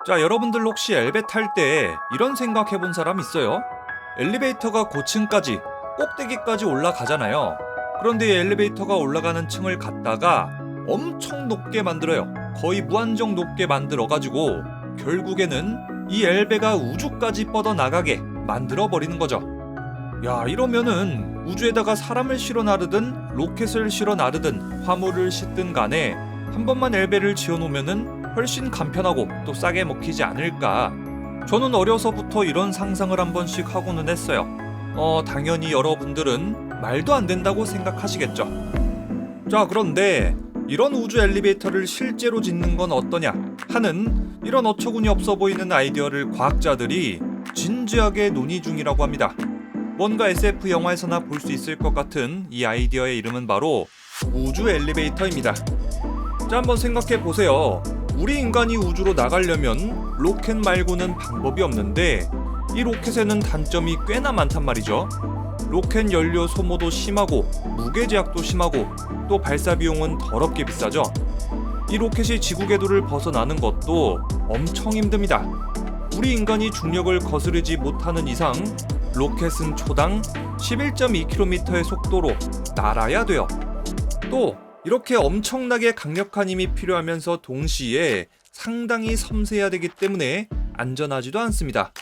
자, 여러분들 혹시 엘베 탈 때 이런 생각 해본 사람 있어요? 엘리베이터가 고층까지, 꼭대기까지 올라가잖아요. 그런데 이 엘리베이터가 올라가는 층을 갔다가 엄청 높게 만들어요. 거의 무한정 높게 만들어가지고 결국에는 이 엘베가 우주까지 뻗어나가게 만들어버리는 거죠. 야, 이러면은 우주에다가 사람을 실어 나르든 로켓을 실어 나르든 화물을 싣든 간에 한 번만 엘베를 지어놓으면은 훨씬 간편하고 또 싸게 먹히지 않을까. 저는 어려서부터 이런 상상을 한 번씩 하고는 했어요. 당연히 여러분들은 말도 안 된다고 생각하시겠죠. 자, 그런데 이런 우주 엘리베이터를 실제로 짓는 건 어떠냐 하는 이런 어처구니 없어 보이는 아이디어를 과학자들이 진지하게 논의 중이라고 합니다. 뭔가 SF 영화에서나 볼 수 있을 것 같은 이 아이디어의 이름은 바로 우주 엘리베이터입니다. 자, 한번 생각해 보세요. 우리 인간이 우주로 나가려면 로켓 말고는 방법이 없는데 이 로켓에는 단점이 꽤나 많단 말이죠. 로켓 연료 소모도 심하고 무게 제약도 심하고 또 발사 비용은 더럽게 비싸죠. 이 로켓이 지구 궤도를 벗어나는 것도 엄청 힘듭니다. 우리 인간이 중력을 거스르지 못하는 이상 로켓은 초당 11.2km의 속도로 날아야 돼요. 또 이렇게 엄청나게 강력한 힘이 필요하면서 동시에 상당히 섬세해야 되기 때문에 안전하지도 않습니다.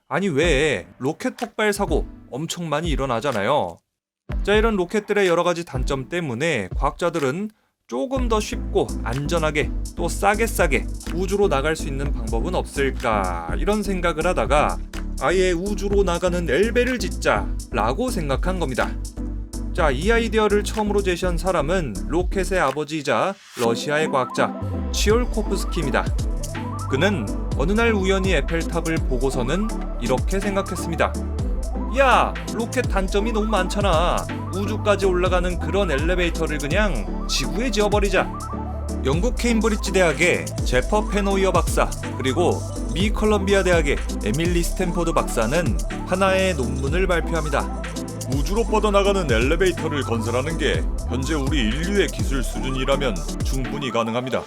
아니, 왜 로켓 폭발 사고 엄청 많이 일어나잖아요. 자, 이런 로켓들의 여러 가지 단점 때문에 과학자들은 조금 더 쉽고 안전하게 또 싸게 우주로 나갈 수 있는 방법은 없을까 이런 생각을 하다가 아예 우주로 나가는 엘베를 짓자 라고 생각한 겁니다. 자, 이 아이디어를 처음으로 제시한 사람은 로켓의 아버지이자 러시아의 과학자 치올코프스키입니다. 그는 어느 날 우연히 에펠탑을 보고서는 이렇게 생각했습니다. 야, 로켓 단점이 너무 많잖아. 우주까지 올라가는 그런 엘리베이터를 그냥 지구에 지어버리자. 영국 케임브리지 대학의 제퍼 페노이어 박사 그리고 미 컬럼비아 대학의 에밀리 스탠포드 박사는 하나의 논문을 발표합니다. 우주로 뻗어나가는 엘리베이터를 건설하는 게 현재 우리 인류의 기술 수준이라면 충분히 가능합니다.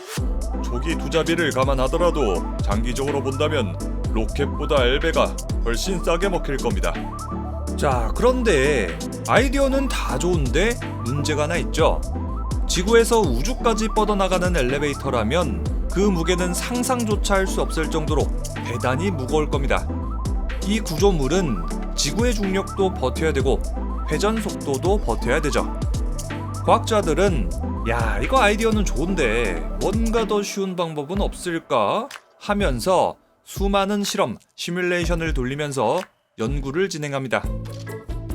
초기 투자비를 감안하더라도 장기적으로 본다면 로켓보다 엘베가 훨씬 싸게 먹힐 겁니다. 자, 그런데 아이디어는 다 좋은데 문제가 하나 있죠. 지구에서 우주까지 뻗어나가는 엘리베이터라면 그 무게는 상상조차 할 수 없을 정도로 대단히 무거울 겁니다. 이 구조물은 지구의 중력도 버텨야 되고 회전 속도도 버텨야 되죠. 과학자들은 야, 이거 아이디어는 좋은데 뭔가 더 쉬운 방법은 없을까 하면서 수많은 실험, 시뮬레이션을 돌리면서 연구를 진행합니다.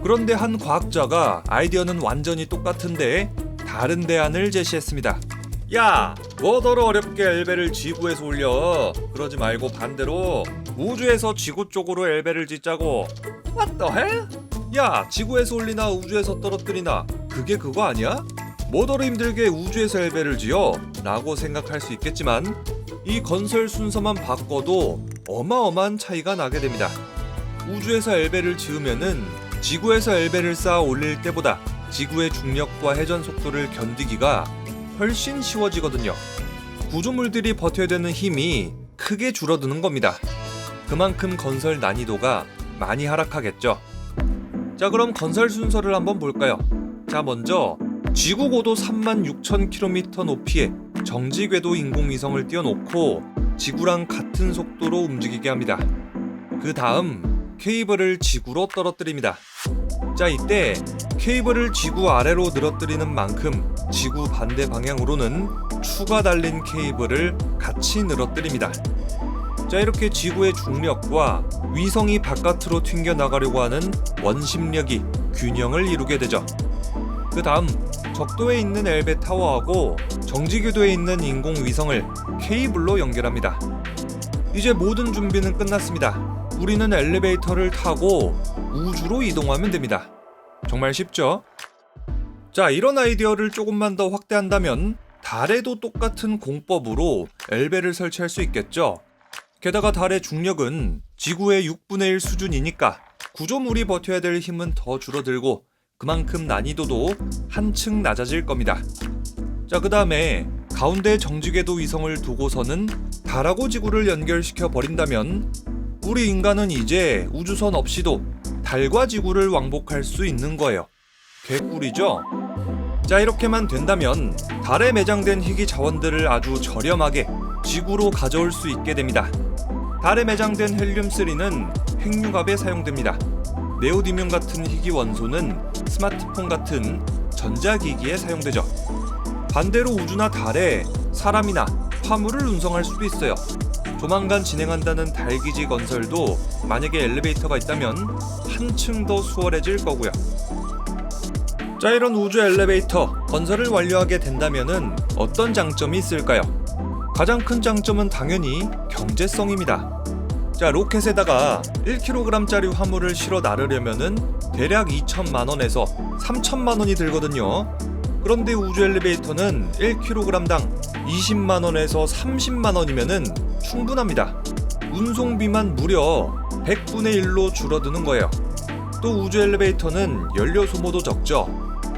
그런데 한 과학자가 아이디어는 완전히 똑같은데 다른 대안을 제시했습니다. 야, 뭐더러 어렵게 엘베를 지구에서 올려. 그러지 말고 반대로 우주에서 지구 쪽으로 엘베를 짓자고. What the hell? 야, 지구에서 올리나 우주에서 떨어뜨리나 그게 그거 아니야? 뭐더러 힘들게 우주에서 엘베를 지어? 라고 생각할 수 있겠지만 이 건설 순서만 바꿔도 어마어마한 차이가 나게 됩니다. 우주에서 엘베를 지으면은 지구에서 엘베를 쌓아 올릴 때보다 지구의 중력과 회전 속도를 견디기가 훨씬 쉬워지거든요. 구조물들이 버텨야 되는 힘이 크게 줄어드는 겁니다. 그만큼 건설 난이도가 많이 하락하겠죠. 자, 그럼 건설 순서를 한번 볼까요? 자, 먼저 지구 고도 36,000km 높이에 정지궤도 인공위성을 띄워놓고 지구랑 같은 속도로 움직이게 합니다. 그 다음 케이블을 지구로 떨어뜨립니다. 자, 이때 케이블을 지구 아래로 늘어뜨리는 만큼 지구 반대 방향으로는 추가 달린 케이블을 같이 늘어뜨립니다. 자, 이렇게 지구의 중력과 위성이 바깥으로 튕겨나가려고 하는 원심력이 균형을 이루게 되죠. 그 다음 적도에 있는 엘베 타워하고 정지궤도에 있는 인공위성을 케이블로 연결합니다. 이제 모든 준비는 끝났습니다. 우리는 엘리베이터를 타고 우주로 이동하면 됩니다. 정말 쉽죠? 자, 이런 아이디어를 조금만 더 확대한다면 달에도 똑같은 공법으로 엘베를 설치할 수 있겠죠? 게다가 달의 중력은 지구의 6분의 1 수준이니까 구조물이 버텨야 될 힘은 더 줄어들고 그만큼 난이도도 한층 낮아질 겁니다. 자, 그 다음에 가운데 정지궤도 위성을 두고서는 달하고 지구를 연결시켜 버린다면 우리 인간은 이제 우주선 없이도 달과 지구를 왕복할 수 있는 거예요. 개꿀이죠? 자, 이렇게만 된다면 달에 매장된 희귀 자원들을 아주 저렴하게 지구로 가져올 수 있게 됩니다. 달에 매장된 헬륨3는 핵융합에 사용됩니다. 네오디뮴 같은 희귀 원소는 스마트폰 같은 전자기기에 사용되죠. 반대로 우주나 달에 사람이나 화물을 운송할 수도 있어요. 조만간 진행한다는 달기지 건설도 만약에 엘리베이터가 있다면 한층 더 수월해질 거고요. 자, 이런 우주 엘리베이터 건설을 완료하게 된다면은 어떤 장점이 있을까요? 가장 큰 장점은 당연히 경제성입니다. 자, 로켓에다가 1kg짜리 화물을 실어 나르려면은 대략 2천만원에서 3천만원이 들거든요. 그런데 우주 엘리베이터는 1kg당 20만원에서 30만원이면은 충분합니다. 운송비만 무려 100분의 1로 줄어드는 거예요. 또 우주 엘리베이터는 연료 소모도 적죠.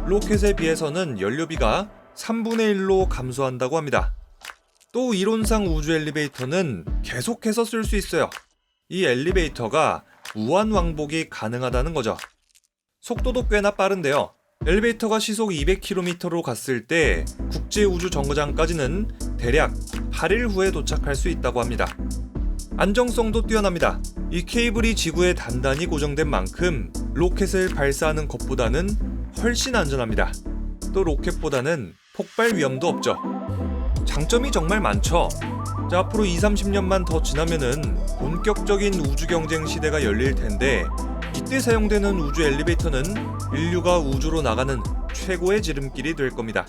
로켓에 비해서는 연료비가 3분의 1로 감소한다고 합니다. 또 이론상 우주 엘리베이터는 계속해서 쓸 수 있어요. 이 엘리베이터가 무한 왕복이 가능하다는 거죠. 속도도 꽤나 빠른데요. 엘리베이터가 시속 200km로 갔을 때 국제우주정거장까지는 대략 8일 후에 도착할 수 있다고 합니다. 안정성도 뛰어납니다. 이 케이블이 지구에 단단히 고정된 만큼 로켓을 발사하는 것보다는 훨씬 안전합니다. 또 로켓보다는 폭발 위험도 없죠. 장점이 정말 많죠. 자, 앞으로 20-30년만 더 지나면은 본격적인 우주 경쟁 시대가 열릴 텐데 이때 사용되는 우주 엘리베이터는 인류가 우주로 나가는 최고의 지름길이 될 겁니다.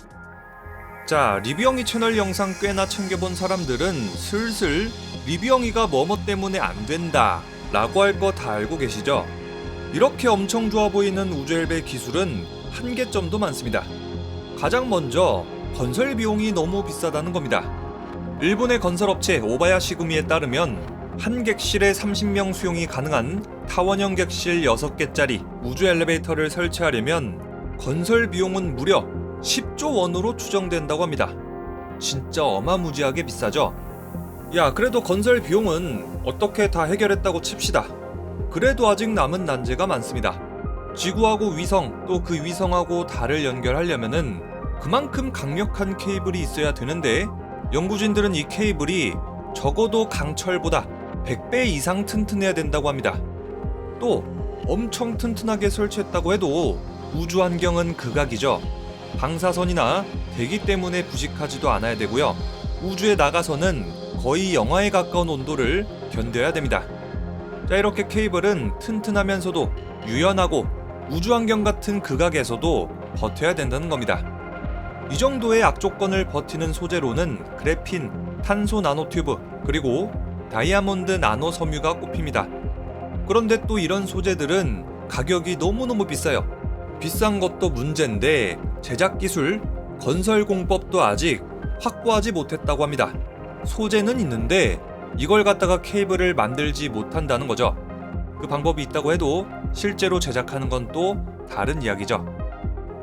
자, 리뷰영이 채널 영상 꽤나 챙겨본 사람들은 슬슬 리뷰영이가 뭐뭐 때문에 안 된다 라고 할 거 다 알고 계시죠? 이렇게 엄청 좋아 보이는 우주 엘베 기술은 한계점도 많습니다. 가장 먼저 건설 비용이 너무 비싸다는 겁니다. 일본의 건설업체 오바야시구미에 따르면 한 객실에 30명 수용이 가능한 타원형 객실 6개짜리 우주 엘리베이터를 설치하려면 건설 비용은 무려 10조 원으로 추정된다고 합니다. 진짜 어마무지하게 비싸죠? 야, 그래도 건설 비용은 어떻게 다 해결했다고 칩시다. 그래도 아직 남은 난제가 많습니다. 지구하고 위성, 또 그 위성하고 달을 연결하려면은 그만큼 강력한 케이블이 있어야 되는데 연구진들은 이 케이블이 적어도 강철보다 100배 이상 튼튼해야 된다고 합니다. 또 엄청 튼튼하게 설치했다고 해도 우주 환경은 극악이죠. 방사선이나 대기 때문에 부식하지도 않아야 되고요. 우주에 나가서는 거의 영하에 가까운 온도를 견뎌야 됩니다. 자, 이렇게 케이블은 튼튼하면서도 유연하고 우주 환경 같은 극악에서도 버텨야 된다는 겁니다. 이 정도의 악조건을 버티는 소재로는 그래핀, 탄소 나노튜브, 그리고 다이아몬드 나노 섬유가 꼽힙니다. 그런데 또 이런 소재들은 가격이 너무너무 비싸요. 비싼 것도 문제인데 제작 기술, 건설 공법도 아직 확보하지 못했다고 합니다. 소재는 있는데 이걸 갖다가 케이블을 만들지 못한다는 거죠. 그 방법이 있다고 해도 실제로 제작하는 건 또 다른 이야기죠.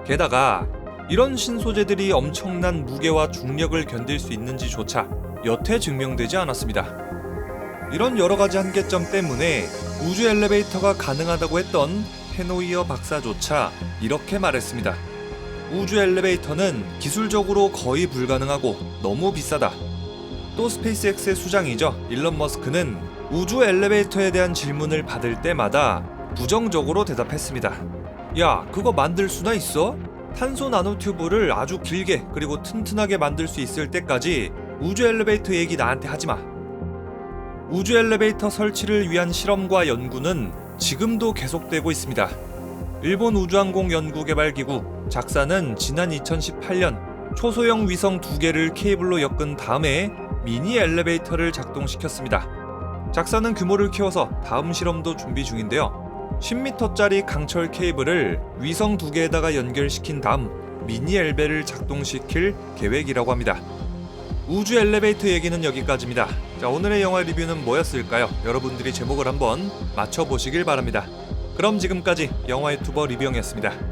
게다가 이런 신소재들이 엄청난 무게와 중력을 견딜 수 있는지조차 여태 증명되지 않았습니다. 이런 여러가지 한계점 때문에 우주 엘리베이터가 가능하다고 했던 페노이어 박사조차 이렇게 말했습니다. 우주 엘리베이터는 기술적으로 거의 불가능하고 너무 비싸다. 또 스페이스X의 수장이죠. 일론 머스크는 우주 엘리베이터에 대한 질문을 받을 때마다 부정적으로 대답했습니다. 야, 그거 만들 수나 있어? 탄소 나노튜브를 아주 길게 그리고 튼튼하게 만들 수 있을 때까지 우주 엘리베이터 얘기 나한테 하지마. 우주 엘리베이터 설치를 위한 실험과 연구는 지금도 계속되고 있습니다. 일본 우주항공연구개발기구 작사는 지난 2018년 초소형 위성 2개를 케이블로 엮은 다음에 미니 엘리베이터를 작동시켰습니다. 작사는 규모를 키워서 다음 실험도 준비 중인데요. 10m짜리 강철 케이블을 위성 2개에다가 연결시킨 다음 미니 엘베를 작동시킬 계획이라고 합니다. 우주 엘리베이터 얘기는 여기까지입니다. 자, 오늘의 영화 리뷰는 뭐였을까요? 여러분들이 제목을 한번 맞춰보시길 바랍니다. 그럼 지금까지 영화 유튜버 리뷰영이었습니다.